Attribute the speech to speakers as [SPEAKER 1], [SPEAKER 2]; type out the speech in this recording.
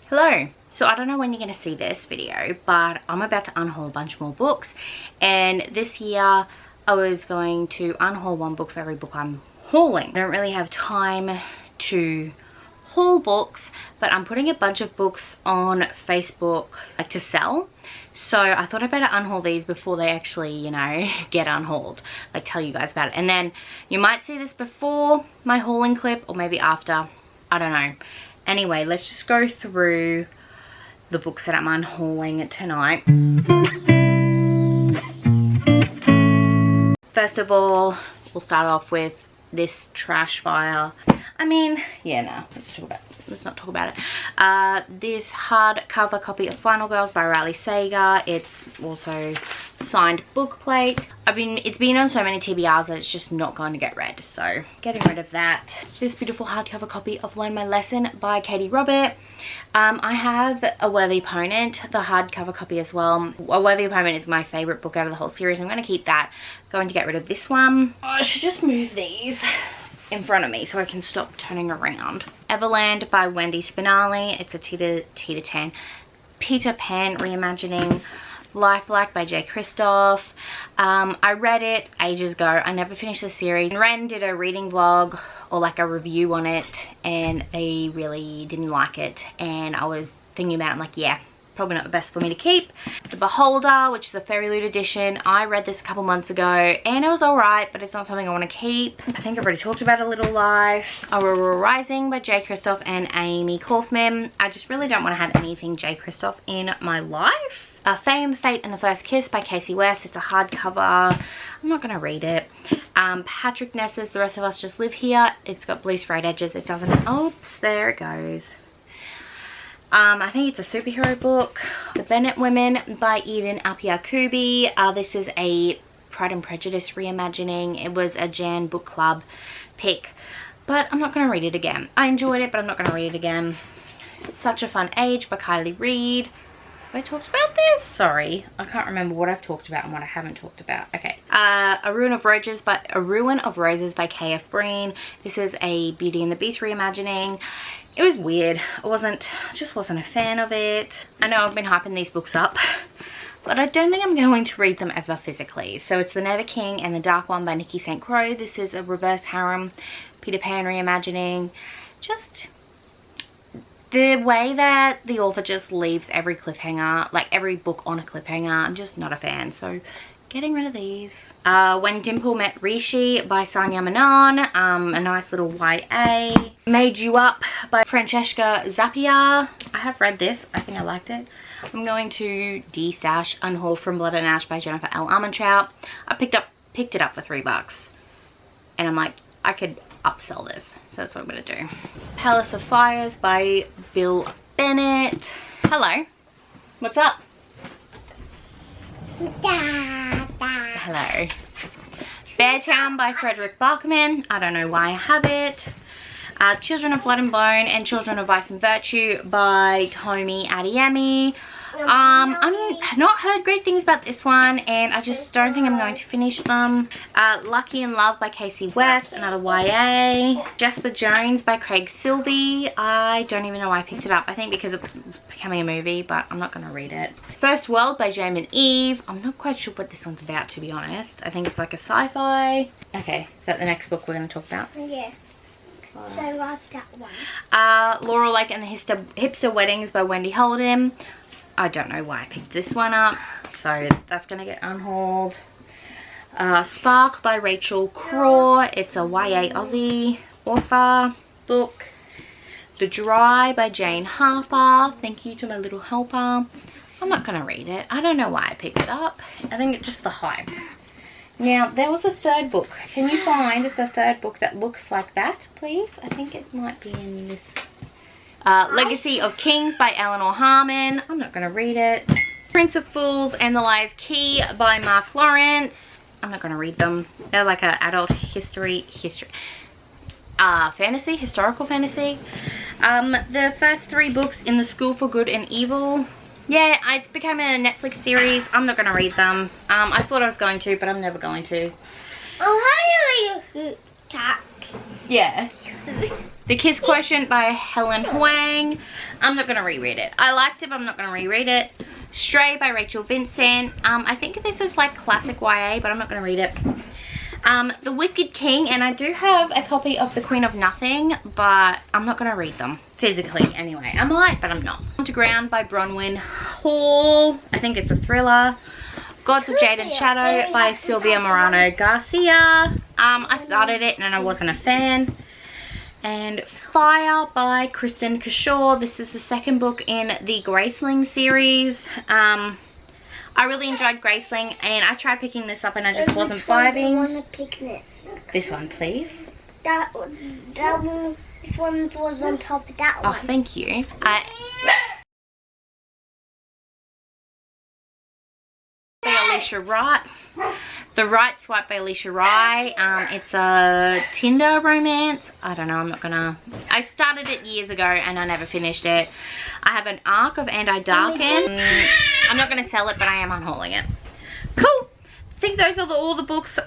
[SPEAKER 1] Hello. So I don't know when you're going to see this video, but I'm about to unhaul a bunch more books, and this year I was going to unhaul one book for every book I'm hauling. I don't really have time to haul books, but I'm putting a bunch of books on Facebook like to sell, so I thought I better unhaul these before they actually, you know, get unhauled, like tell you guys about it. And then you might see this before my hauling clip or maybe after, I don't know. Anyway, let's just go through the books that I'm unhauling tonight. First of all, we'll start off with this trash fire. I mean, yeah, no, let's not talk about it. This hardcover copy of Final Girls by Riley Sager. It's also signed book plate. It's been on so many TBRs that it's just not going to get read, so getting rid of that. This beautiful hardcover copy of Learn My Lesson by Katie Robert. I have A Worthy Opponent, the hardcover copy as well. A Worthy Opponent is my favorite book out of the whole series. I'm going to keep that. Going to get rid of this one. Oh, I should just move these in front of me so I can stop turning around. Everland by Wendy Spinali. It's a Peter Pan reimagining. Lifelike by J. Kristoff. I read it ages ago. I never finished the series. Ren did a reading vlog or like a review on it, and I really didn't like it, and I was thinking about it. I'm like, yeah, probably not the best for me to keep. The Beholder, which is a Fairy Loot edition. I read this a couple months ago and it was alright, but it's not something I want to keep. I think I've already talked about A Little Life. Aurora Rising by J. Kristoff and Amy Kaufman. I just really don't want to have anything J. Kristoff in my life. Fame, Fate and the First Kiss by Casey West. It's a hardcover. I'm not going to read it. Patrick Ness's The Rest of Us Just Live Here. It's got blue sprayed edges. It doesn't... Oops, there it goes. I think it's a superhero book. The Bennett Women by Eden Apiakubi. This is a Pride and Prejudice reimagining. It was a Jan book club pick, but I'm not going to read it again. I enjoyed it, but I'm not going to read it again. Such a Fun Age by Kylie Reid. Have I talked about this? Sorry, I can't remember what I've talked about and what I haven't talked about. Okay. A Ruin of Roses by KF Breen. This is a Beauty and the Beast reimagining. It was weird. I just wasn't a fan of it. I know I've been hyping these books up, but I don't think I'm going to read them ever physically. So it's The Never King and The Dark One by Nikki St. Croix. This is a reverse harem Peter Pan reimagining. Just the way that the author just leaves every cliffhanger, like every book on a cliffhanger, I'm just not a fan. So getting rid of these. When Dimple Met Rishi by Sanya Menon. A nice little YA. Made You Up by Francesca Zappia. I have read this. I think I liked it. I'm going to de-stash Unhaul From Blood and Ash by Jennifer L. Armentrout. I picked it up for $3. And I'm like, I could upsell this. So that's what I'm going to do. Palace of Fires by Bill Bennett. Hello. What's up? Hello. Beartown by Frederick Barkman. I don't know why I have it. Children of Blood and Bone and Children of Vice and Virtue by Tomi Adeyemi. I've not heard great things about this one, and I just don't think I'm going to finish them. Lucky in Love by Casey West, another YA. Jasper Jones by Craig Silvey. I don't even know why I picked it up. I think because it's becoming a movie, but I'm not going to read it. First World by Jame and Eve. I'm not quite sure what this one's about, to be honest. I think it's like a sci-fi. Okay, is that the next book we're going to talk about?
[SPEAKER 2] Yeah. So I like that one.
[SPEAKER 1] Laurel Lake and the Hipster Weddings by Wendy Holden. I don't know why I picked this one up, so that's going to get unhauled. Spark by Rachel Craw. It's a YA Aussie author book. The Dry by Jane Harper. Thank you to my little helper. I'm not going to read it. I don't know why I picked it up. I think it's just the hype. Now, there was a third book. Can you find the third book that looks like that, please? I think it might be in this. Legacy of Kings by Eleanor Harmon. I'm not going to read it. Prince of Fools and the Liar's Key by Mark Lawrence. I'm not going to read them. They're like an adult fantasy, historical fantasy. The first 3 books in The School for Good and Evil. Yeah, it's become a Netflix series. I'm not going to read them. I thought I was going to, but I'm never going to.
[SPEAKER 2] Oh, how do you cat?
[SPEAKER 1] Yeah. The Kiss Quotient by Helen Huang. I'm not going to reread it. I liked it, but I'm not going to reread it. Stray by Rachel Vincent. I think this is like classic YA, but I'm not going to read it. The Wicked King, and I do have a copy of The Queen of Nothing, but I'm not going to read them physically anyway. I might, but I'm not. Underground by Bronwyn Hall. I think it's a thriller. Gods of Jade and Shadow by Sylvia Morano Garcia. I started it and I wasn't a fan. And Fire by Kristen Kashaw. This is the second book in the Graceling series. I really enjoyed Graceling, and I tried picking this up and I just wasn't vibing.
[SPEAKER 2] I want to pick
[SPEAKER 1] this one, please.
[SPEAKER 2] That one. This one was on top of that one.
[SPEAKER 1] Oh, thank you. By Alicia Wright. The Right Swipe by Alicia Wright. It's a Tinder romance. I don't know, I'm not gonna... I started it years ago and I never finished it. I have an Arc of And I Darken. I'm not gonna sell it, but I am unhauling it. Cool. I think those are all the books